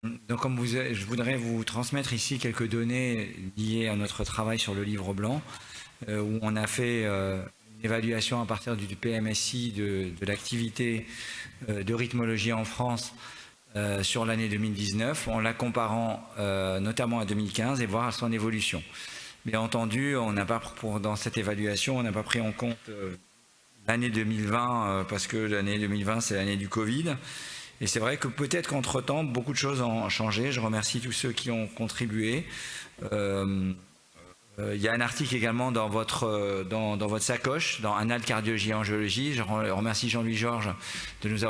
Donc, je voudrais vous transmettre ici quelques données liées à notre travail sur le livre blanc, où on a fait une évaluation à partir du PMSI de l'activité de rythmologie en France sur l'année 2019, en la comparant notamment à 2015 et voir son évolution. Bien entendu, dans cette évaluation, on n'a pas pris en compte l'année 2020 parce que l'année 2020 c'est l'année du Covid. Et c'est vrai que peut-être qu'entre-temps, beaucoup de choses ont changé. Je remercie tous ceux qui ont contribué. Il y a un article également dans votre sacoche, dans Annales cardiologie et angiologie. Je remercie Jean-Louis Georges de nous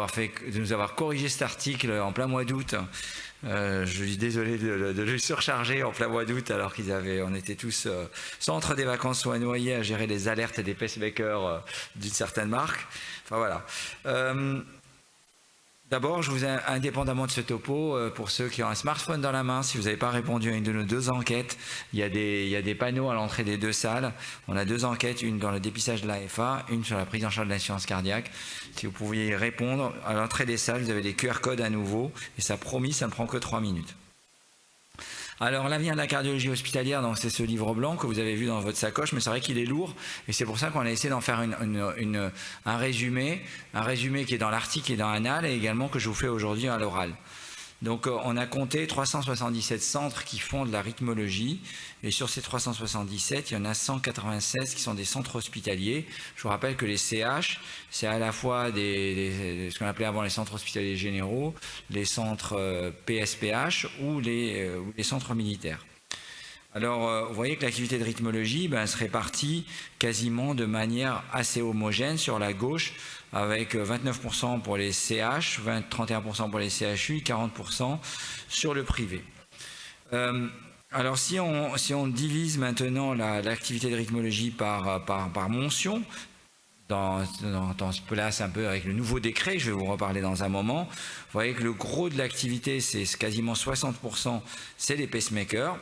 avoir corrigé cet article en plein mois d'août. Je suis désolé de le surcharger en plein mois d'août alors on était tous soit entre des vacances soit noyés à gérer les alertes des pacemakers d'une certaine marque. Enfin voilà. D'abord, indépendamment de ce topo, pour ceux qui ont un smartphone dans la main, si vous n'avez pas répondu à une de nos deux enquêtes, il y a des panneaux à l'entrée des deux salles. On a deux enquêtes, une dans le dépistage de l'AFA, une sur la prise en charge de l'insuffisance cardiaque. Si vous pouviez y répondre, à l'entrée des salles, vous avez les QR codes à nouveau, et ça promis, ça ne prend que 3 minutes. Alors, l'avenir de la cardiologie hospitalière, donc c'est ce livre blanc que vous avez vu dans votre sacoche, mais c'est vrai qu'il est lourd, et c'est pour ça qu'on a essayé d'en faire un résumé qui est dans l'article et dans Annales, et également que je vous fais aujourd'hui à l'oral. Donc, on a compté 377 centres qui font de la rythmologie, et sur ces 377, il y en a 196 qui sont des centres hospitaliers. Je vous rappelle que les CH, c'est à la fois ce qu'on appelait avant les centres hospitaliers généraux, les centres PSPH ou les centres militaires. Alors, vous voyez que l'activité de rythmologie se répartit quasiment de manière assez homogène sur la gauche, avec 29% pour les CH, 31% pour les CHU, 40% sur le privé. Alors, si on divise maintenant l'activité de rythmologie par mention, dans ce place un peu avec le nouveau décret, je vais vous reparler dans un moment, vous voyez que le gros de l'activité, c'est quasiment 60%, c'est les pacemakers.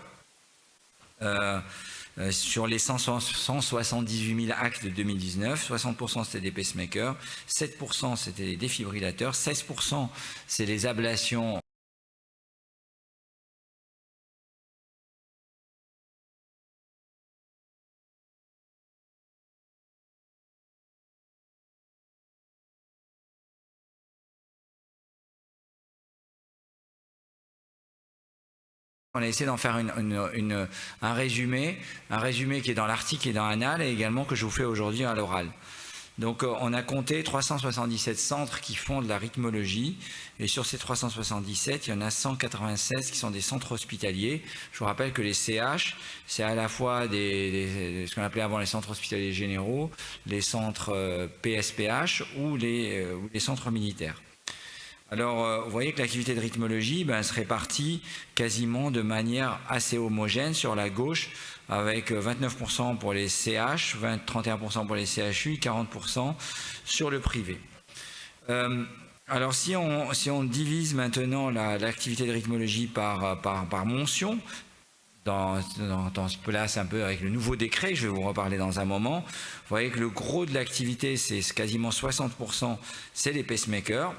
Sur les 178 000 actes de 2019, 60% c'était des pacemakers, 7% c'était les défibrillateurs, 16% c'est les ablations. On a essayé d'en faire un résumé qui est dans l'article et dans Annales, et également que je vous fais aujourd'hui à l'oral. Donc, on a compté 377 centres qui font de la rythmologie, et sur ces 377, il y en a 196 qui sont des centres hospitaliers. Je vous rappelle que les CH, c'est à la fois ce qu'on appelait avant les centres hospitaliers généraux, les centres PSPH ou les centres militaires. Alors, vous voyez que l'activité de rythmologie se répartit quasiment de manière assez homogène sur la gauche, avec 29% pour les CH, 31% pour les CHU, 40% sur le privé. Alors, si on divise maintenant l'activité de rythmologie par mention, dans ce place un peu avec le nouveau décret, je vais vous reparler dans un moment, vous voyez que le gros de l'activité, c'est quasiment 60%, c'est les pacemakers.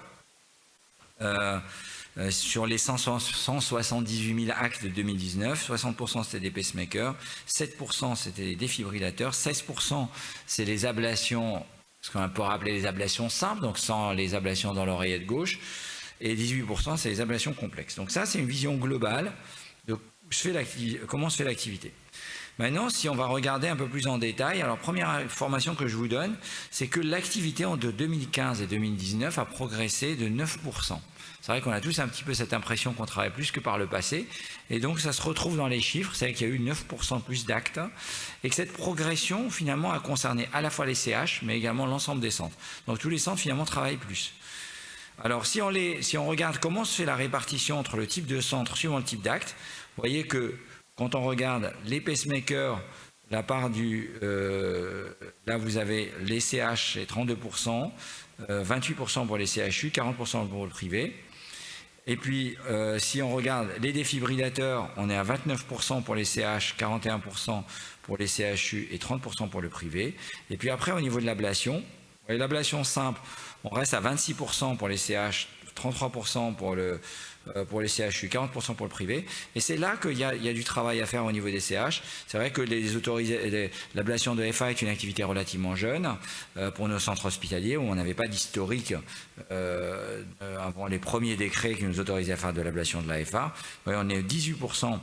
Sur les 178 000 actes de 2019, 60% c'était des pacemakers, 7% c'était les défibrillateurs, 16% c'est les ablations, ce qu'on peut rappeler les ablations simples, donc sans les ablations dans l'oreillette gauche, et 18% c'est les ablations complexes. Donc ça, c'est une vision globale de comment se fait l'activité. Maintenant, si on va regarder un peu plus en détail, alors première information que je vous donne, c'est que l'activité entre 2015 et 2019 a progressé de 9%. C'est vrai qu'on a tous un petit peu cette impression qu'on travaille plus que par le passé, et donc ça se retrouve dans les chiffres, c'est qu'il y a eu 9% plus d'actes, et que cette progression finalement a concerné à la fois les CH, mais également l'ensemble des centres. Donc tous les centres finalement travaillent plus. Alors si on regarde comment se fait la répartition entre le type de centre suivant le type d'acte, vous voyez que quand on regarde les pacemakers, la part là vous avez les CH, c'est 32%, 28% pour les CHU, 40% pour le privé. Et puis, si on regarde les défibrillateurs, on est à 29% pour les CH, 41% pour les CHU et 30% pour le privé. Et puis après, au niveau de l'ablation, l'ablation simple, on reste à 26% pour les CH, 33% pour pour les CHU, 40% pour le privé. Et c'est là qu'il y a du travail à faire au niveau des CH. C'est vrai que l'ablation de FA est une activité relativement jeune pour nos centres hospitaliers où on n'avait pas d'historique avant les premiers décrets qui nous autorisaient à faire de l'ablation de la FA. On est 18%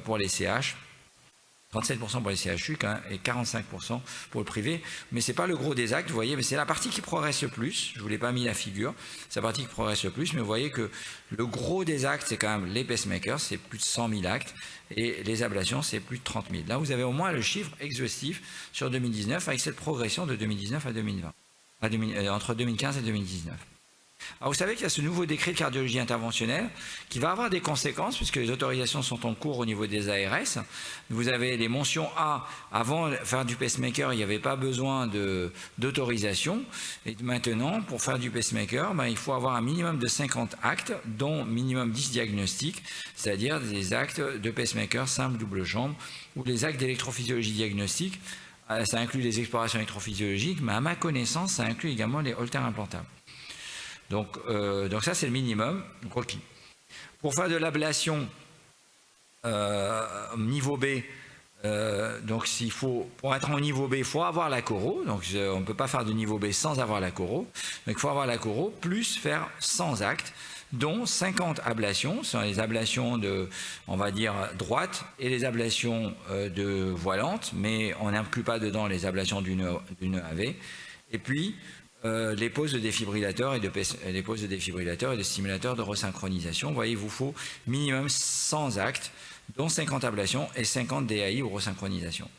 pour les CH. 37% pour les CHU et 45% pour le privé. Mais ce n'est pas le gros des actes, vous voyez, mais c'est la partie qui progresse le plus. Je ne vous l'ai pas mis la figure, c'est la partie qui progresse le plus, mais vous voyez que le gros des actes, c'est quand même les pacemakers, c'est plus de 100 000 actes, et les ablations, c'est plus de 30 000. Là, vous avez au moins le chiffre exhaustif sur 2019, avec cette progression de 2019 à 2020, entre 2015 et 2019. Alors vous savez qu'il y a ce nouveau décret de cardiologie interventionnelle qui va avoir des conséquences puisque les autorisations sont en cours au niveau des ARS. Vous avez les mentions A. Avant, faire du pacemaker, il n'y avait pas besoin d'autorisation. Et maintenant, pour faire du pacemaker, il faut avoir un minimum de 50 actes, dont minimum 10 diagnostics, c'est-à-dire des actes de pacemaker simple double jambe ou les actes d'électrophysiologie diagnostique. Ça inclut les explorations électrophysiologiques, mais à ma connaissance, ça inclut également les holters implantables. Donc ça, c'est le minimum requis. Pour faire de l'ablation niveau B, donc pour être en niveau B, il faut avoir la coro. Donc on ne peut pas faire de niveau B sans avoir la coro. Donc il faut avoir la coro, plus faire 100 actes, dont 50 ablations. Ce sont les ablations de, on va dire, droite et les ablations de voilante, mais on n'inclut pas dedans les ablations d'une AV. Et puis, les poses de défibrillateurs et de stimulateurs de resynchronisation. Vous voyez, il vous faut minimum 100 actes, dont 50 ablations et 50 DAI ou resynchronisation.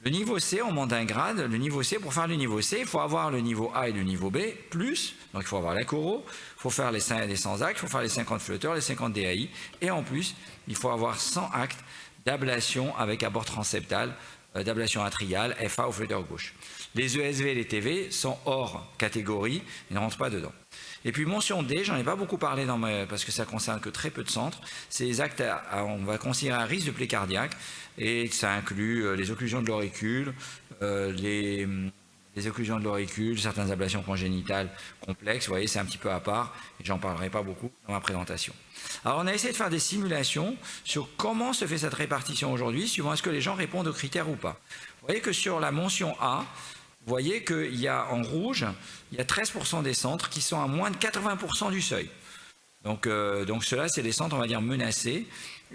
Le niveau C, on monte d'un grade. Le niveau C, pour faire le niveau C, il faut avoir le niveau A et le niveau B, plus, donc il faut avoir la coro, il faut faire les 100 actes, il faut faire les 50 flotteurs, les 50 DAI, et en plus, il faut avoir 100 actes d'ablation avec abord transseptal, d'ablation atriale, FA au flotteur gauche. Les ESV et les TV sont hors catégorie, ils ne rentrent pas dedans. Et puis mention D, j'en ai pas beaucoup parlé parce que ça concerne que très peu de centres, c'est les actes on va considérer un risque de plaie cardiaque, et ça inclut les occlusions de l'auricule, les occlusions de l'auricule, certaines ablations congénitales complexes, vous voyez, c'est un petit peu à part, et j'en parlerai pas beaucoup dans ma présentation. Alors on a essayé de faire des simulations sur comment se fait cette répartition aujourd'hui, suivant est-ce que les gens répondent aux critères ou pas. Vous voyez que sur la mention A, vous voyez qu'il y a en rouge, il y a 13% des centres qui sont à moins de 80% du seuil. Donc ceux-là, c'est les centres, on va dire, menacés.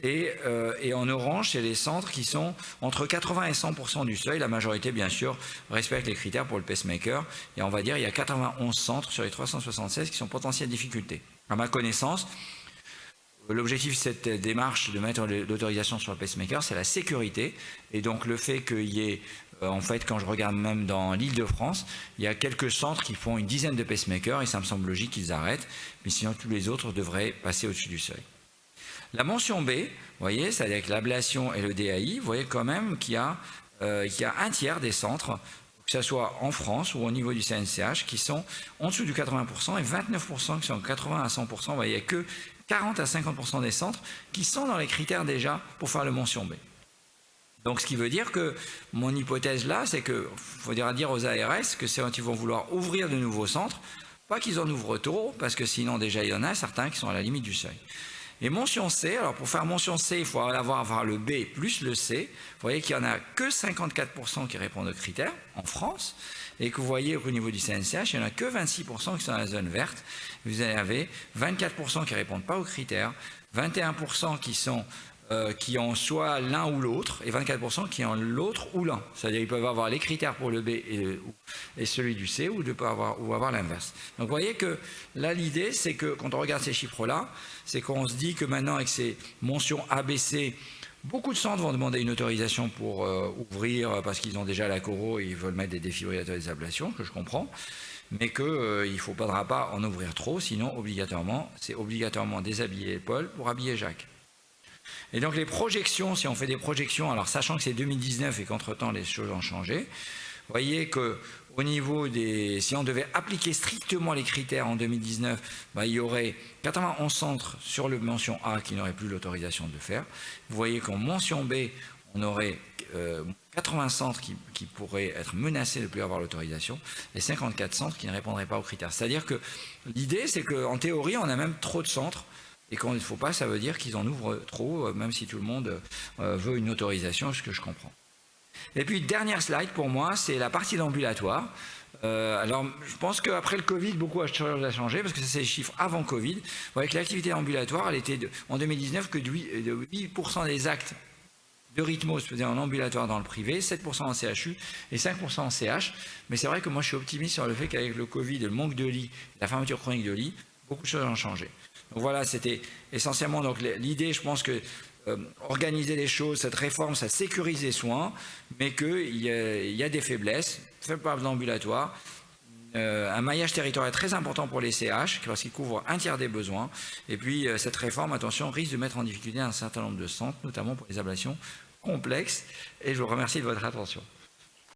Et en orange, c'est les centres qui sont entre 80 et 100% du seuil. La majorité, bien sûr, respecte les critères pour le pacemaker. Et on va dire qu'il y a 91 centres sur les 376 qui sont potentielles difficultés. À ma connaissance, l'objectif de cette démarche de mettre l'autorisation sur le pacemaker, c'est la sécurité. Et donc le fait qu'il y ait, en fait, quand je regarde même dans l'Île-de-France, il y a quelques centres qui font une dizaine de pacemakers et ça me semble logique qu'ils arrêtent. Mais sinon, tous les autres devraient passer au-dessus du seuil. La mention B, vous voyez, c'est avec l'ablation et le DAI, vous voyez quand même qu'il y a un tiers des centres, que ce soit en France ou au niveau du CNCH, qui sont en dessous du 80% et 29% qui sont 80 à 100%. Vous voyez, il n'y a que 40 à 50% des centres qui sont dans les critères déjà pour faire le mention B. Donc ce qui veut dire que mon hypothèse là, c'est qu'il faudra dire aux ARS que c'est quand ils vont vouloir ouvrir de nouveaux centres, pas qu'ils en ouvrent trop, parce que sinon déjà il y en a certains qui sont à la limite du seuil. Et mention C, alors pour faire mention C, il faut avoir le B plus le C. Vous voyez qu'il n'y en a que 54% qui répondent aux critères en France, et que vous voyez qu'au niveau du CNCH, il n'y en a que 26% qui sont dans la zone verte. Vous avez 24% qui ne répondent pas aux critères, 21% qui ont soit l'un ou l'autre, et 24% qui ont l'autre ou l'un. C'est-à-dire qu'ils peuvent avoir les critères pour le B et celui du C, ou avoir l'inverse. Donc vous voyez que là, l'idée, c'est que quand on regarde ces chiffres-là, c'est qu'on se dit que maintenant, avec ces mentions ABC, beaucoup de centres vont demander une autorisation pour ouvrir, parce qu'ils ont déjà la coro et ils veulent mettre des défibrillateurs et des ablations, que je comprends, mais qu'il ne faudra pas en ouvrir trop, sinon, obligatoirement, c'est obligatoirement déshabiller Paul pour habiller Jacques. Et donc les projections, si on fait des projections, alors sachant que c'est 2019 et qu'entre-temps les choses ont changé, vous voyez qu'au niveau si on devait appliquer strictement les critères en 2019, il y aurait 91 centres sur le mention A qui n'auraient plus l'autorisation de le faire. Vous voyez qu'en mention B, on aurait 80 centres qui pourraient être menacés de ne plus avoir l'autorisation et 54 centres qui ne répondraient pas aux critères. C'est-à-dire que l'idée, c'est qu'en théorie, on a même trop de centres. Et quand il ne faut pas, ça veut dire qu'ils en ouvrent trop, même si tout le monde veut une autorisation, ce que je comprends. Et puis, dernière slide pour moi, c'est la partie d'ambulatoire. Alors, je pense qu'après le Covid, beaucoup a changé, parce que ça, c'est les chiffres avant Covid. Vous voyez que l'activité ambulatoire, elle était en 2019 que de 8% des actes de rythmo se faisaient en ambulatoire dans le privé, 7% en CHU et 5% en CH. Mais c'est vrai que moi, je suis optimiste sur le fait qu'avec le Covid, le manque de lits, la fermeture chronique de lits, beaucoup de choses ont changé. Donc voilà, c'était essentiellement donc l'idée, je pense que organiser les choses, cette réforme, ça sécurise les soins, mais qu'il y a des faiblesses, faible part de l'ambulatoire, un maillage territorial très important pour les CH, parce qu'ils couvrent un tiers des besoins, et puis cette réforme, attention, risque de mettre en difficulté un certain nombre de centres, notamment pour les ablations complexes, et je vous remercie de votre attention.